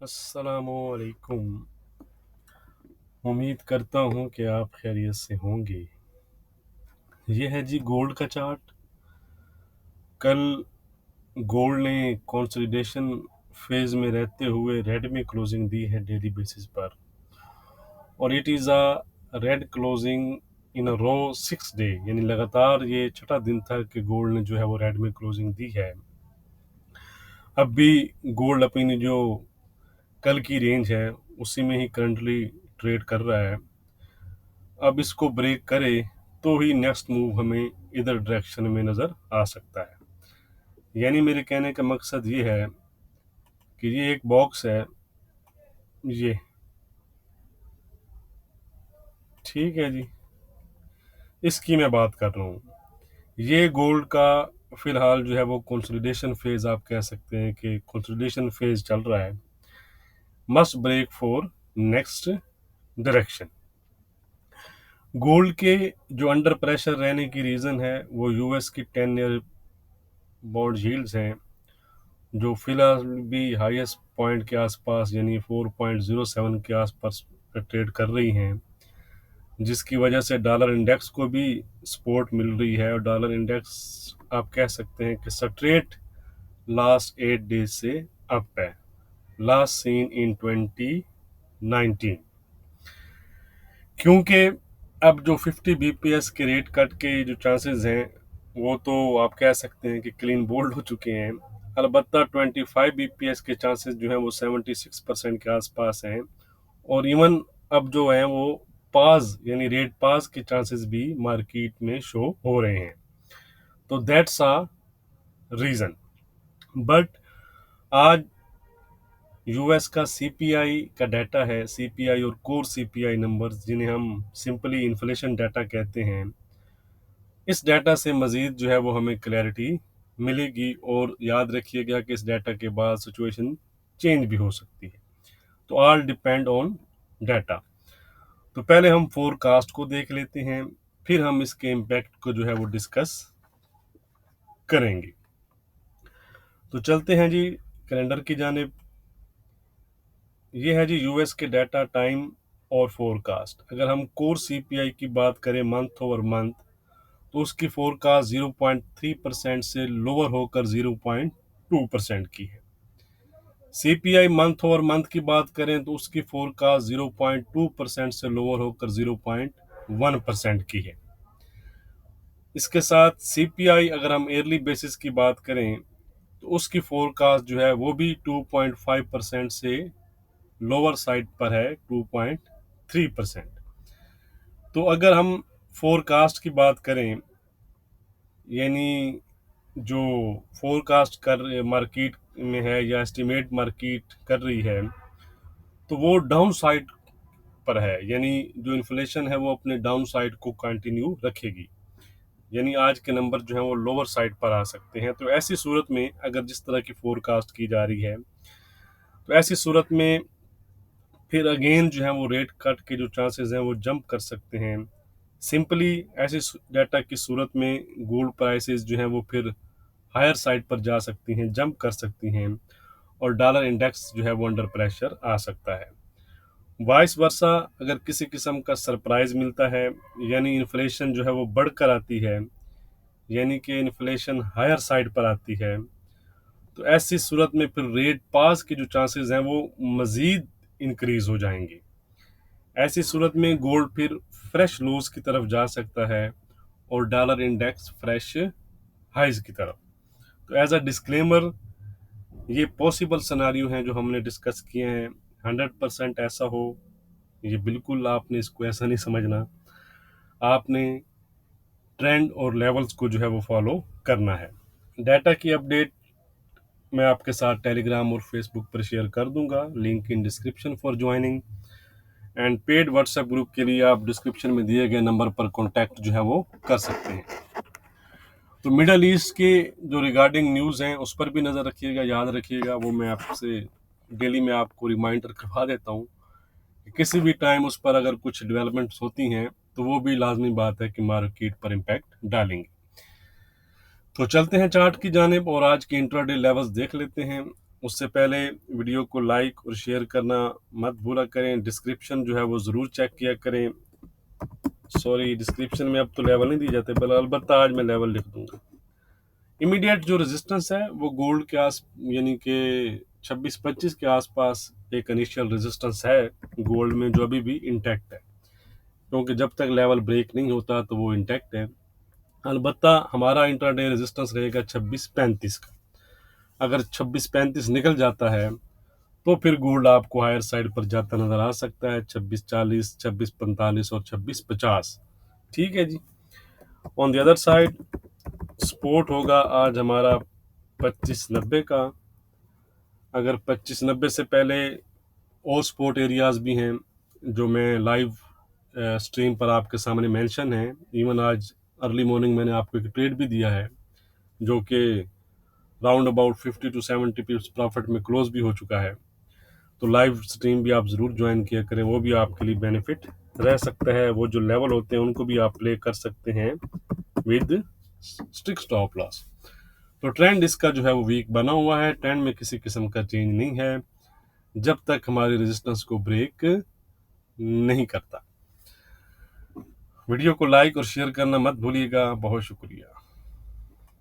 अस्सलामुअलैकुम। उम्मीद करता हूँ कि आप खैरियत से होंगे। ये है जी गोल्ड का चार्ट। कल गोल्ड ने कंसोलिडेशन फेज में रहते हुए रेड में क्लोजिंग दी है डेली बेसिस पर, और it is a red closing in a row 6 day, यानी लगातार ये छठा दिन था कि गोल्ड ने जो है वो रेड में क्लोजिंग दी है। अब भी गोल्ड अपनी जो कल की रेंज है उसी में ही करंटली ट्रेड कर रहा है। अब इसको ब्रेक करे तो ही नेक्स्ट मूव हमें इधर डायरेक्शन में नज़र आ सकता है। यानी मेरे कहने का मकसद ये है कि ये एक बॉक्स है, ये ठीक है जी, इसकी मैं बात कर रहा हूँ। ये गोल्ड का फिलहाल जो है वो कंसोलिडेशन फेज, आप कह सकते हैं कि कंसोलिडेशन फेज चल रहा है। Must break for next direction. Gold के जो अंडर प्रेशर रहने की रीज़न है वो यूएस की 10 ईयर बॉन्ड यील्ड्स हैं, जो फिलहाल भी हाईएस्ट पॉइंट के आसपास यानी 4.07 के आसपास ट्रेड कर रही हैं, जिसकी वजह से डॉलर इंडेक्स को भी सपोर्ट मिल रही है। और डॉलर इंडेक्स आप कह सकते हैं कि स्ट्रेट लास्ट 8 डेज से अप है, लास्ट सीन इन 2019। क्योंकि अब जो 50 बीपीएस के रेट कट के जो चांसेस हैं वो तो आप कह सकते हैं कि क्लीन बोल्ड हो चुके हैं। अलबत्ता 25 बीपीएस के चांसेस जो हैं वो 76% के आसपास हैं, और इवन अब जो है वो पास यानी रेट पास के चांसेस भी मार्केट में शो हो रहे हैं। तो दैट्स अ रीज़न। बट आज यूएस का सीपीआई का डाटा है, सीपीआई और कोर सीपीआई नंबर्स, जिन्हें हम सिंपली इन्फ्लेशन डाटा कहते हैं। इस डाटा से मज़ीद जो है वो हमें क्लैरिटी मिलेगी, और याद रखिएगा कि इस डाटा के बाद सिचुएशन चेंज भी हो सकती है। तो ऑल डिपेंड ऑन डाटा। तो पहले हम फोरकास्ट को देख लेते हैं, फिर हम इसके इम्पैक्ट को जो है वो डिस्कस करेंगे। तो चलते हैं जी कैलेंडर की जानिब। ये है जी यूएस के डाटा टाइम और फोरकास्ट। अगर हम कोर सीपीआई की बात करें मंथ ओवर मंथ, तो उसकी फोरकास्ट 0.3% से लोअर होकर 0.2% की है। सीपीआई मंथ ओवर मंथ की बात करें तो उसकी फोरकास्ट 0.2% से लोअर होकर 0.1% की है। इसके साथ सीपीआई अगर हम ईयरली बेसिस की बात करें तो उसकी फोरकास्ट जो है वो भी 2.5% से लोअर साइड पर है, 2.3%। तो अगर हम फोरकास्ट की बात करें, यानी जो फोरकास्ट कर मार्केट में है या एस्टिमेट मार्केट कर रही है, तो वो डाउन साइड पर है, यानी जो इन्फ्लेशन है वो अपने डाउन साइड को कंटिन्यू रखेगी। यानी आज के नंबर जो है वो लोअर साइड पर आ सकते हैं। तो ऐसी सूरत में अगर जिस तरह की फोरकास्ट की जा रही है, तो ऐसी सूरत में फिर अगेन जो है वो रेट कट के जो चांसेस हैं वो जंप कर सकते हैं। सिंपली ऐसे डाटा की सूरत में गोल्ड प्राइसेस जो हैं वो फिर हायर साइड पर जा सकती हैं, जंप कर सकती हैं, और डॉलर इंडेक्स जो है वो अंडर प्रेशर आ सकता है। वाइस वर्सा अगर किसी किस्म का सरप्राइज मिलता है, यानी इन्फ्लेशन जो है वो बढ़कर आती है, यानी कि इन्फ्लेशन हायर साइड पर आती है, तो ऐसी सूरत में फिर रेट पास के जो चांसेस हैं वो मज़ीद इंक्रीज हो जाएंगे। ऐसी सूरत में गोल्ड फिर फ्रेश लोज की तरफ जा सकता है, और डॉलर इंडेक्स फ्रेश हाइज की तरफ। तो एज अ डिस्क्लेमर, ये पॉसिबल सिनारियो हैं जो हमने डिस्कस किए हैं। 100% ऐसा हो, ये बिल्कुल आपने इसको ऐसा नहीं समझना। आपने ट्रेंड और लेवल्स को जो है वो फॉलो करना है। डाटा की अपडेट मैं आपके साथ टेलीग्राम और फेसबुक पर शेयर कर दूंगा, link in description for joining. And paid WhatsApp group के लिए आप डिस्क्रिप्शन में दिए गए नंबर पर कॉन्टैक्ट जो है वो कर सकते हैं। तो मिडल ईस्ट के जो रिगार्डिंग न्यूज़ हैं उस पर भी नज़र रखिएगा, याद रखिएगा। वो मैं आपसे डेली में आपको रिमाइंडर करवा देता हूँ कि किसी भी टाइम उस पर अगर कुछ डेवलपमेंट्स होती हैं तो वो भी लाजमी बात है कि मार्केट पर इम्पैक्ट डालेंगे। तो चलते हैं चार्ट की जानिब और आज के इंट्राडे लेवल्स देख लेते हैं। उससे पहले वीडियो को लाइक और शेयर करना मत भूला करें। डिस्क्रिप्शन जो है वो ज़रूर चेक किया करें। सॉरी, डिस्क्रिप्शन में अब तो लेवल नहीं दिए जाते, पर अलबत्ता आज मैं लेवल लिख दूंगा। इमीडिएट जो रेजिस्टेंस है वो गोल्ड के आस यानी कि 26-25 के आसपास एक इनिशियल रेजिस्टेंस है गोल्ड में, जो अभी भी इंटैक्ट है, क्योंकि जब तक लेवल ब्रेक नहीं होता तो वो इंटैक्ट है। अलबत्ता हमारा इंट्राडे रेजिस्टेंस रहेगा 26-35 का। अगर 26-35 निकल जाता है तो फिर गोल्ड आपको हायर साइड पर जाता नजर आ सकता है, 26-40, 26-45 और 26-50। ठीक है जी। On the other side support होगा आज हमारा 25-90 का। अगर 25-90 से पहले और सपोर्ट एरियाज भी हैं जो मैं लाइव स्ट्रीम पर आपके सामने मेंशन है। इवन आज अर्ली मॉर्निंग मैंने आपको एक ट्रेड भी दिया है जो कि राउंड अबाउट 50 to 70 पिप्स प्रॉफिट में क्लोज भी हो चुका है। तो लाइव स्ट्रीम भी आप ज़रूर ज्वाइन किया करें, वो भी आपके लिए बेनिफिट रह सकता है। वो जो लेवल होते हैं उनको भी आप प्ले कर सकते हैं विद स्ट्रिक्ट स्टॉप लॉस। तो ट्रेंड इसका जो है वो वीक बना हुआ है, ट्रेंड में किसी किस्म का चेंज नहीं है जब तक हमारी रेजिस्टेंस को ब्रेक नहीं करता। वीडियो को लाइक और शेयर करना मत भूलिएगा। बहुत शुक्रिया।